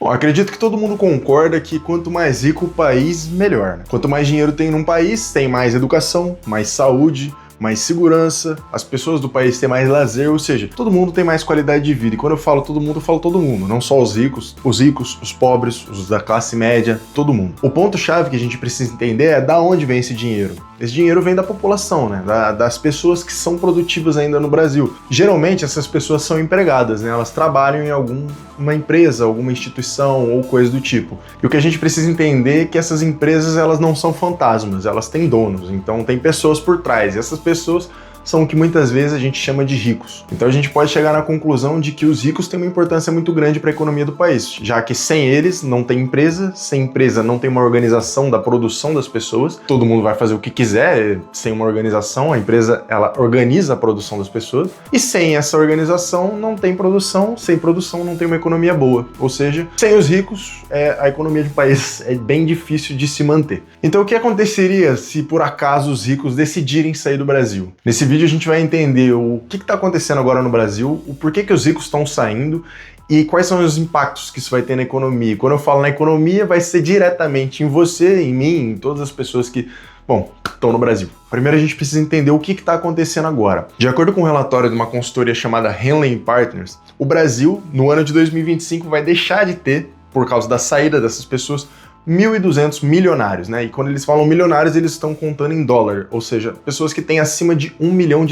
Bom, acredito que todo mundo concorda que quanto mais rico o país, melhor, né? Quanto mais dinheiro tem num país, tem mais educação, mais saúde, mais segurança, as pessoas do país têm mais lazer, ou seja, todo mundo tem mais qualidade de vida. E quando eu falo todo mundo, não só os ricos, os pobres, os da classe média, todo mundo. O ponto-chave que a gente precisa entender é da onde vem esse dinheiro. Esse dinheiro vem da população, né? Das pessoas que são produtivas ainda no Brasil. Geralmente essas pessoas são empregadas, né? Elas trabalham em alguma empresa, alguma instituição ou coisa do tipo. E o que a gente precisa entender é que essas empresas, elas não são fantasmas, elas têm donos. Então tem pessoas por trás. E essas pessoas são o que muitas vezes a gente chama de ricos. Então a gente pode chegar na conclusão de que os ricos têm uma importância muito grande para a economia do país, já que sem eles não tem empresa, sem empresa não tem uma organização da produção das pessoas, todo mundo vai fazer o que quiser, sem uma organização, a empresa ela organiza a produção das pessoas, e sem essa organização não tem produção, sem produção não tem uma economia boa, ou seja, sem os ricos a economia do país é bem difícil de se manter. Então o que aconteceria se por acaso os ricos decidirem sair do Brasil? Nesse vídeo a gente vai entender o que está acontecendo agora no Brasil, o porquê que os ricos estão saindo e quais são os impactos que isso vai ter na economia. E quando eu falo na economia, vai ser diretamente em você, em mim, em todas as pessoas que, estão no Brasil. Primeiro a gente precisa entender o que está acontecendo agora. De acordo com um relatório de uma consultoria chamada Henley Partners, o Brasil, no ano de 2025, vai deixar de ter, por causa da saída dessas pessoas, 1.200 milionários, né? E quando eles falam milionários, eles estão contando em dólar, ou seja, pessoas que têm acima de $1 milhão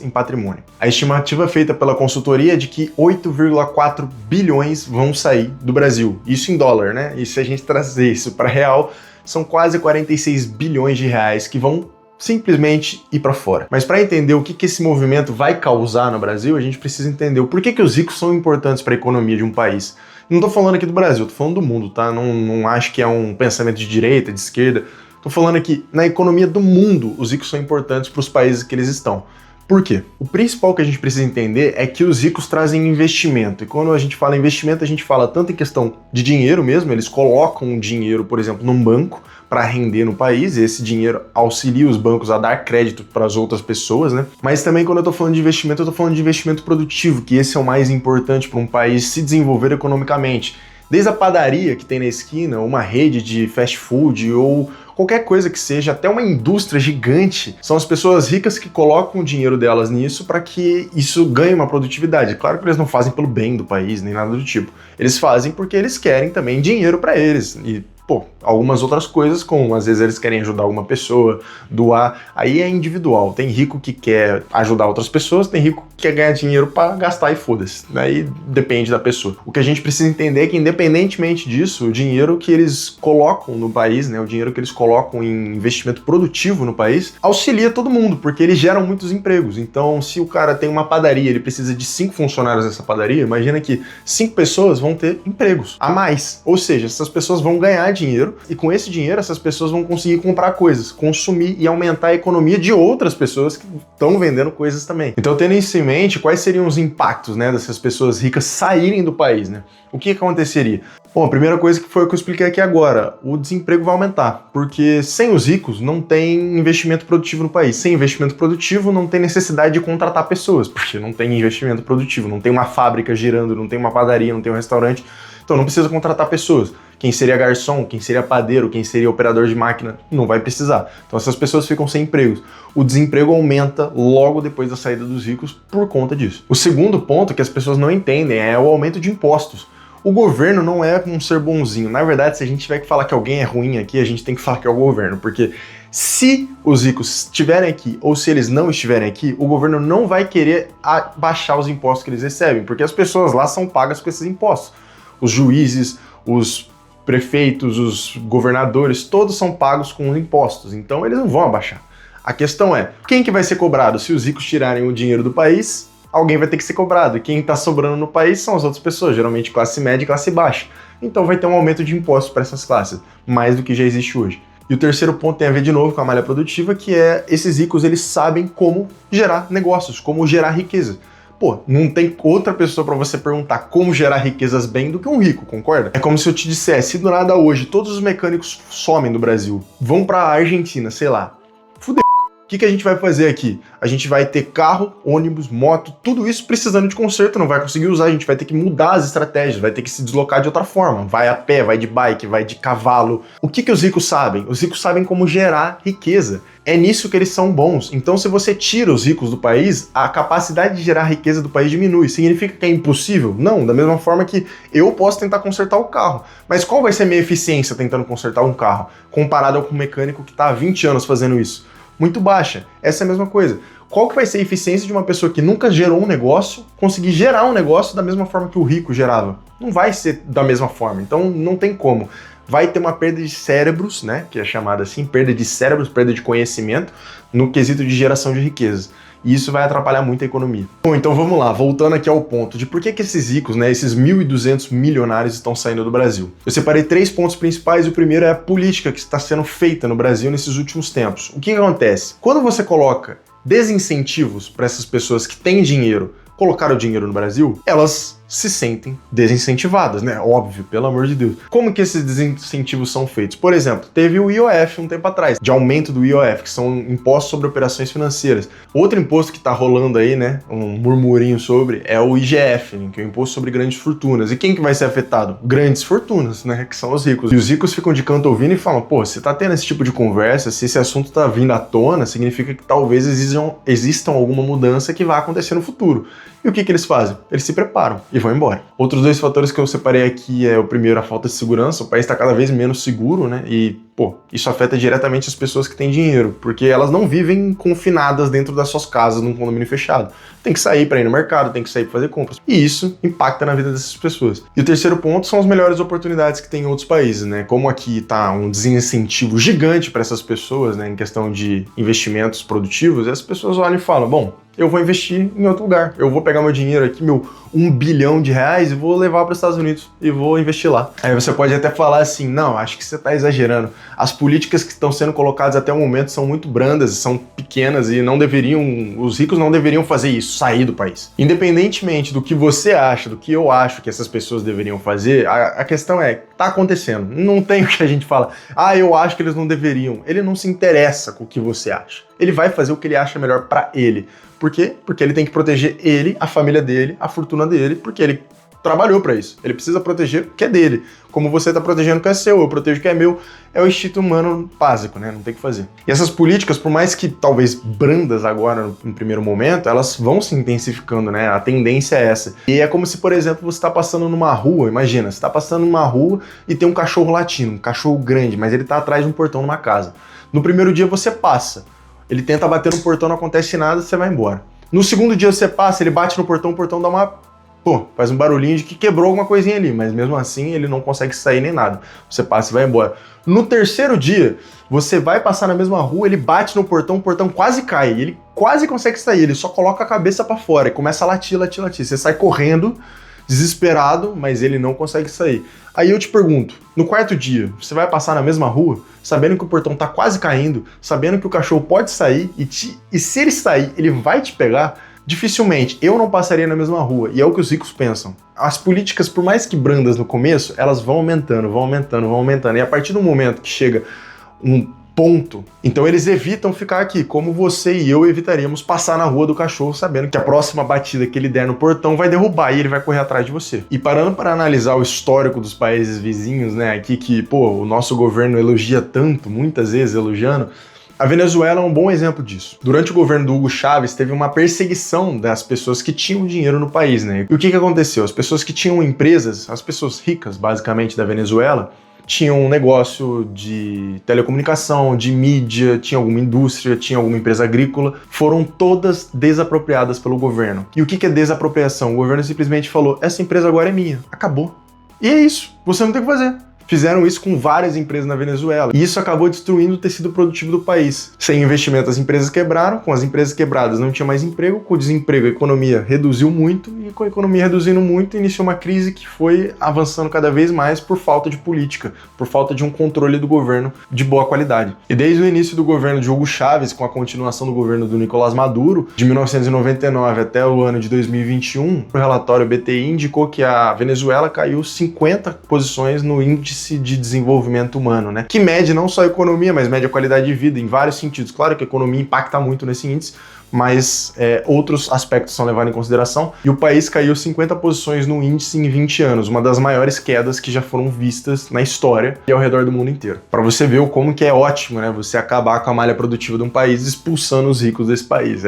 em patrimônio. A estimativa feita pela consultoria é de que 8,4 bilhões vão sair do Brasil. Isso em dólar, né? E se a gente trazer isso para real, são quase 46 bilhões de reais que vão simplesmente ir para fora. Mas para entender o que esse movimento vai causar no Brasil, a gente precisa entender o porquê que os ricos são importantes para a economia de um país. Não tô falando aqui do Brasil, tô falando do mundo, tá? Não acho que é um pensamento de direita, de esquerda. Tô falando aqui, na economia do mundo, os ricos são importantes para os países que eles estão. Por quê? O principal que a gente precisa entender é que os ricos trazem investimento. E quando a gente fala investimento, a gente fala tanto em questão de dinheiro mesmo, eles colocam o dinheiro, por exemplo, num banco para render no país, e esse dinheiro auxilia os bancos a dar crédito para as outras pessoas, né? Mas também quando eu tô falando de investimento, eu tô falando de investimento produtivo, que esse é o mais importante para um país se desenvolver economicamente. Desde a padaria que tem na esquina, uma rede de fast food ou qualquer coisa que seja, até uma indústria gigante, são as pessoas ricas que colocam o dinheiro delas nisso para que isso ganhe uma produtividade. Claro que eles não fazem pelo bem do país, nem nada do tipo. Eles fazem porque eles querem também dinheiro para eles. E algumas outras coisas, como às vezes eles querem ajudar alguma pessoa, doar, aí é individual. Tem rico que quer ajudar outras pessoas, tem rico que quer ganhar dinheiro para gastar e foda-se. Aí depende da pessoa. O que a gente precisa entender é que, independentemente disso, o dinheiro que eles colocam no país, né, o dinheiro que eles colocam em investimento produtivo no país, auxilia todo mundo, porque eles geram muitos empregos. Então, se o cara tem uma padaria, ele precisa de 5 funcionários nessa padaria, imagina que 5 pessoas vão ter empregos a mais. Ou seja, essas pessoas vão ganhar dinheiro, e com esse dinheiro essas pessoas vão conseguir comprar coisas, consumir e aumentar a economia de outras pessoas que estão vendendo coisas também. Então, tendo isso em mente, quais seriam os impactos, né, dessas pessoas ricas saírem do país, né? O que aconteceria? Bom, a primeira coisa que foi o que eu expliquei aqui agora, o desemprego vai aumentar, porque sem os ricos não tem investimento produtivo no país. Sem investimento produtivo não tem necessidade de contratar pessoas, porque não tem investimento produtivo, não tem uma fábrica girando, não tem uma padaria, não tem um restaurante, então não precisa contratar pessoas. Quem seria garçom, quem seria padeiro, quem seria operador de máquina, não vai precisar. Então essas pessoas ficam sem empregos. O desemprego aumenta logo depois da saída dos ricos por conta disso. O segundo ponto que as pessoas não entendem é o aumento de impostos. O governo não é um ser bonzinho. Na verdade, se a gente tiver que falar que alguém é ruim aqui, a gente tem que falar que é o governo, porque se os ricos estiverem aqui ou se eles não estiverem aqui, o governo não vai querer baixar os impostos que eles recebem, porque as pessoas lá são pagas com esses impostos. Os juízes, os prefeitos, os governadores, todos são pagos com impostos, então eles não vão abaixar. A questão é, quem que vai ser cobrado? Se os ricos tirarem o dinheiro do país, alguém vai ter que ser cobrado, e quem está sobrando no país são as outras pessoas, geralmente classe média e classe baixa. Então vai ter um aumento de impostos para essas classes, mais do que já existe hoje. E o terceiro ponto tem a ver de novo com a malha produtiva, que é esses ricos, eles sabem como gerar negócios, como gerar riqueza. Não tem outra pessoa para você perguntar como gerar riquezas bem do que um rico, concorda? É como se eu te dissesse, se do nada hoje todos os mecânicos somem do Brasil, vão pra Argentina, sei lá, fudeu. que a gente vai fazer aqui? A gente vai ter carro, ônibus, moto, tudo isso precisando de conserto, não vai conseguir usar, a gente vai ter que mudar as estratégias, vai ter que se deslocar de outra forma. Vai a pé, vai de bike, vai de cavalo. O que os ricos sabem? Os ricos sabem como gerar riqueza. É nisso que eles são bons. Então, se você tira os ricos do país, a capacidade de gerar riqueza do país diminui. Significa que é impossível? Não, da mesma forma que eu posso tentar consertar o carro. Mas qual vai ser a minha eficiência tentando consertar um carro, comparado com um mecânico que está há 20 anos fazendo isso? Muito baixa. Essa é a mesma coisa. Qual que vai ser a eficiência de uma pessoa que nunca gerou um negócio conseguir gerar um negócio da mesma forma que o rico gerava? Não vai ser da mesma forma, então não tem como. Vai ter uma perda de cérebros, né, que é chamada assim, perda de cérebros, perda de conhecimento, no quesito de geração de riquezas. E isso vai atrapalhar muito a economia. Bom, então vamos lá, voltando aqui ao ponto de por que esses ricos, né, esses 1.200 milionários estão saindo do Brasil. Eu separei 3 pontos principais, o primeiro é a política que está sendo feita no Brasil nesses últimos tempos. O que acontece? Quando você coloca desincentivos para essas pessoas que têm dinheiro colocar o dinheiro no Brasil, elas se sentem desincentivadas, né? Óbvio, pelo amor de Deus. Como que esses desincentivos são feitos? Por exemplo, teve o IOF um tempo atrás, de aumento do IOF, que são impostos sobre operações financeiras. Outro imposto que tá rolando aí, né, um murmurinho sobre, é o IGF, né, que é o imposto sobre grandes fortunas. E quem que vai ser afetado? Grandes fortunas, né, que são os ricos. E os ricos ficam de canto ouvindo e falam, pô, você tá tendo esse tipo de conversa, se esse assunto tá vindo à tona, significa que talvez existam alguma mudança que vai acontecer no futuro. E o que eles fazem? Eles se preparam e vão embora. Outros 2 fatores que eu separei aqui é o primeiro, a falta de segurança. O país está cada vez menos seguro, né? E, pô, isso afeta diretamente as pessoas que têm dinheiro, porque elas não vivem confinadas dentro das suas casas num condomínio fechado. Tem que sair para ir no mercado, tem que sair para fazer compras. E isso impacta na vida dessas pessoas. E o terceiro ponto são as melhores oportunidades que tem em outros países, né? Como aqui tá um desincentivo gigante para essas pessoas, né, em questão de investimentos produtivos, as pessoas olham e falam, bom, eu vou investir em outro lugar. Eu vou pegar meu dinheiro aqui, meu 1 bilhão de reais, e vou levar para os Estados Unidos e vou investir lá. Aí você pode até falar assim, não, acho que você está exagerando. As políticas que estão sendo colocadas até o momento são muito brandas, são pequenas e não deveriam, os ricos não deveriam fazer isso, sair do país. Independentemente do que você acha, do que eu acho que essas pessoas deveriam fazer, a questão é, tá acontecendo. Não tem o que a gente fala, eu acho que eles não deveriam. Ele não se interessa com o que você acha. Ele vai fazer o que ele acha melhor para ele. Por quê? Porque ele tem que proteger ele, a família dele, a fortuna dele, porque ele trabalhou para isso. Ele precisa proteger o que é dele. Como você está protegendo o que é seu, eu protejo o que é meu. É o instinto humano básico, né? Não tem o que fazer. E essas políticas, por mais que talvez brandas agora no primeiro momento, elas vão se intensificando, né? A tendência é essa. E é como se, por exemplo, você está passando numa rua, imagina, você está passando numa rua e tem um cachorro latindo, um cachorro grande, mas ele está atrás de um portão numa casa. No primeiro dia você passa. Ele tenta bater no portão, não acontece nada, você vai embora. No segundo dia você passa, ele bate no portão, o portão dá uma... Pô, faz um barulhinho de que quebrou alguma coisinha ali, mas mesmo assim ele não consegue sair nem nada. Você passa e vai embora. No terceiro dia, você vai passar na mesma rua, ele bate no portão, o portão quase cai, ele quase consegue sair, ele só coloca a cabeça pra fora e começa a latir, latir, latir. Você sai correndo, desesperado, mas ele não consegue sair. Aí eu te pergunto, no quarto dia, você vai passar na mesma rua, sabendo que o portão tá quase caindo, sabendo que o cachorro pode sair, e se ele sair, ele vai te pegar? Dificilmente, eu não passaria na mesma rua, e é o que os ricos pensam. As políticas, por mais que brandas no começo, elas vão aumentando, vão aumentando, vão aumentando, e a partir do momento que chega um ponto, então eles evitam ficar aqui, como você e eu evitaríamos passar na rua do cachorro sabendo que a próxima batida que ele der no portão vai derrubar e ele vai correr atrás de você. E parando para analisar o histórico dos países vizinhos, né, aqui que, pô, o nosso governo elogia tanto, muitas vezes elogiando, a Venezuela é um bom exemplo disso. Durante o governo do Hugo Chávez, teve uma perseguição das pessoas que tinham dinheiro no país, né? E o que aconteceu? As pessoas que tinham empresas, as pessoas ricas, basicamente, da Venezuela, tinham um negócio de telecomunicação, de mídia, tinha alguma indústria, tinha alguma empresa agrícola, foram todas desapropriadas pelo governo. E o que é desapropriação? O governo simplesmente falou, essa empresa agora é minha, acabou. E é isso, você não tem o que fazer. Fizeram isso com várias empresas na Venezuela. E isso acabou destruindo o tecido produtivo do país. Sem investimento, as empresas quebraram. Com as empresas quebradas, não tinha mais emprego. Com o desemprego, a economia reduziu muito. E com a economia reduzindo muito, iniciou uma crise que foi avançando cada vez mais por falta de política, por falta de um controle do governo de boa qualidade. E desde o início do governo de Hugo Chávez, com a continuação do governo do Nicolás Maduro, de 1999 até o ano de 2021, o relatório BTI indicou que a Venezuela caiu 50 posições no índice Índice de Desenvolvimento Humano, né? Que mede não só a economia, mas mede a qualidade de vida em vários sentidos. Claro que a economia impacta muito nesse índice, mas outros aspectos são levados em consideração. E o país caiu 50 posições no índice em 20 anos, uma das maiores quedas que já foram vistas na história e ao redor do mundo inteiro. Para você ver como que é ótimo, né? Você acabar com a malha produtiva de um país expulsando os ricos desse país.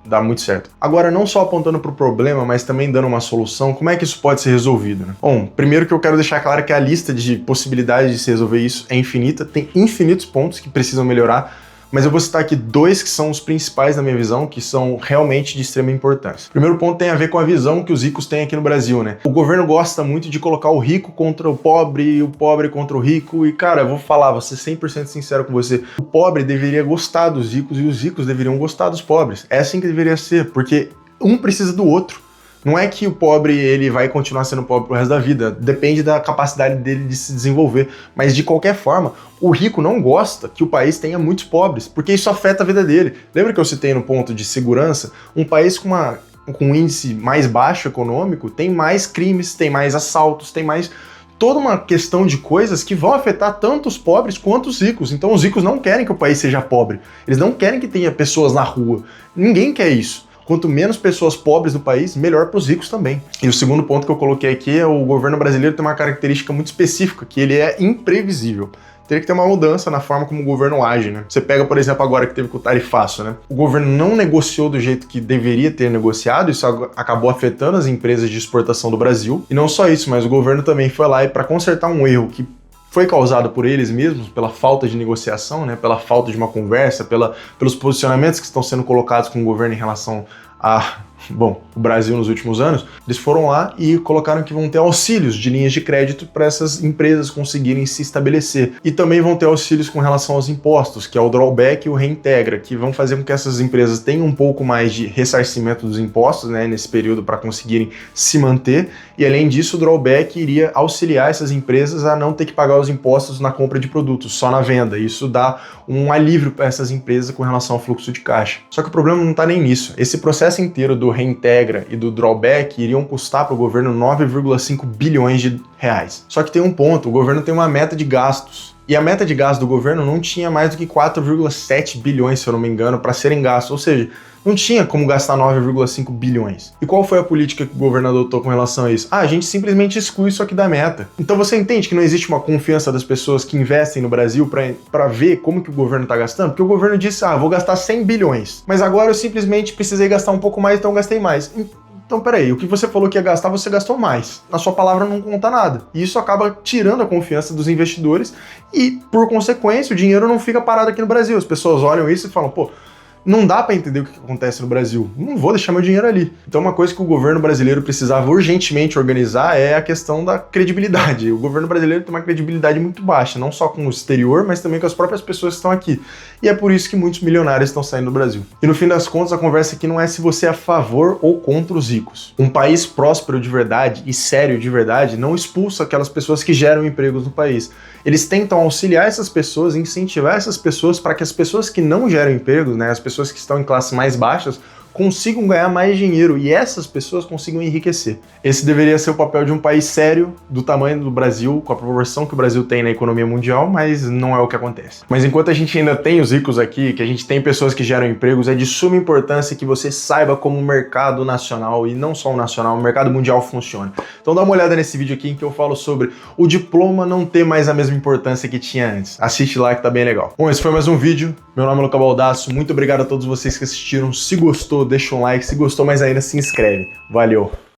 Dá muito certo. Agora, não só apontando para o problema, mas também dando uma solução, como é que isso pode ser resolvido, né? Bom, primeiro que eu quero deixar claro que a lista de possibilidades de se resolver isso é infinita, tem infinitos pontos que precisam melhorar, mas eu vou citar aqui dois que são os principais na minha visão, que são realmente de extrema importância. O primeiro ponto tem a ver com a visão que os ricos têm aqui no Brasil, né? O governo gosta muito de colocar o rico contra o pobre e o pobre contra o rico, e cara, eu vou falar, vou ser 100% sincero com você, o pobre deveria gostar dos ricos e os ricos deveriam gostar dos pobres. É assim que deveria ser, porque um precisa do outro. Não é que o pobre ele vai continuar sendo pobre pro resto da vida, depende da capacidade dele de se desenvolver, mas de qualquer forma, o rico não gosta que o país tenha muitos pobres, porque isso afeta a vida dele. Lembra que eu citei no ponto de segurança? Um país com um índice mais baixo econômico tem mais crimes, tem mais assaltos, tem mais toda uma questão de coisas que vão afetar tanto os pobres quanto os ricos. Então os ricos não querem que o país seja pobre, eles não querem que tenha pessoas na rua, ninguém quer isso. Quanto menos pessoas pobres no país, melhor para os ricos também. E o segundo ponto que eu coloquei aqui é o governo brasileiro tem uma característica muito específica, que ele é imprevisível. Teria que ter uma mudança na forma como o governo age, né? Você pega, por exemplo, agora que teve com o tarifaço, né? O governo não negociou do jeito que deveria ter negociado, isso acabou afetando as empresas de exportação do Brasil. E não só isso, mas o governo também foi lá e para consertar um erro que foi causado por eles mesmos, pela falta de negociação, né, pela falta de uma conversa, pelos posicionamentos que estão sendo colocados com o governo em relação a, o Brasil nos últimos anos, eles foram lá e colocaram que vão ter auxílios de linhas de crédito para essas empresas conseguirem se estabelecer. E também vão ter auxílios com relação aos impostos, que é o drawback e o reintegra, que vão fazer com que essas empresas tenham um pouco mais de ressarcimento dos impostos, né, nesse período para conseguirem se manter. E além disso, o drawback iria auxiliar essas empresas a não ter que pagar os impostos na compra de produtos, só na venda. Isso dá um alívio para essas empresas com relação ao fluxo de caixa. Só que o problema não está nem nisso. Esse processo inteiro do reintegra e do drawback iriam custar para o governo 9,5 bilhões de reais. Só que tem um ponto, o governo tem uma meta de gastos. E a meta de gasto do governo não tinha mais do que 4,7 bilhões, se eu não me engano, para serem gastos. Ou seja, não tinha como gastar 9,5 bilhões. E qual foi a política que o governo adotou com relação a isso? A gente simplesmente exclui isso aqui da meta. Então você entende que não existe uma confiança das pessoas que investem no Brasil para ver como que o governo está gastando? Porque o governo disse, vou gastar 100 bilhões. Mas agora eu simplesmente precisei gastar um pouco mais, então eu gastei mais. Então, peraí, o que você falou que ia gastar, você gastou mais. Na sua palavra não conta nada. E isso acaba tirando a confiança dos investidores e, por consequência, o dinheiro não fica parado aqui no Brasil. As pessoas olham isso e falam, não dá para entender o que acontece no Brasil. Não vou deixar meu dinheiro ali. Então uma coisa que o governo brasileiro precisava urgentemente organizar é a questão da credibilidade. O governo brasileiro tem uma credibilidade muito baixa, não só com o exterior, mas também com as próprias pessoas que estão aqui. E é por isso que muitos milionários estão saindo do Brasil. E no fim das contas, a conversa aqui não é se você é a favor ou contra os ricos. Um país próspero de verdade e sério de verdade não expulsa aquelas pessoas que geram empregos no país. Eles tentam auxiliar essas pessoas, incentivar essas pessoas para que as pessoas que não geram empregos, né, as pessoas que estão em classes mais baixas, consigam ganhar mais dinheiro e essas pessoas consigam enriquecer. Esse deveria ser o papel de um país sério, do tamanho do Brasil, com a proporção que o Brasil tem na economia mundial, mas não é o que acontece. Mas enquanto a gente ainda tem os ricos aqui, que a gente tem pessoas que geram empregos, é de suma importância que você saiba como o mercado nacional, e não só o nacional, o mercado mundial funciona. Então dá uma olhada nesse vídeo aqui em que eu falo sobre o diploma não ter mais a mesma importância que tinha antes. Assiste lá que tá bem legal. Bom, esse foi mais um vídeo. Meu nome é Luca Baldasso. Muito obrigado a todos vocês que assistiram. Se gostou, deixa um like. Se gostou mais ainda, se inscreve. Valeu!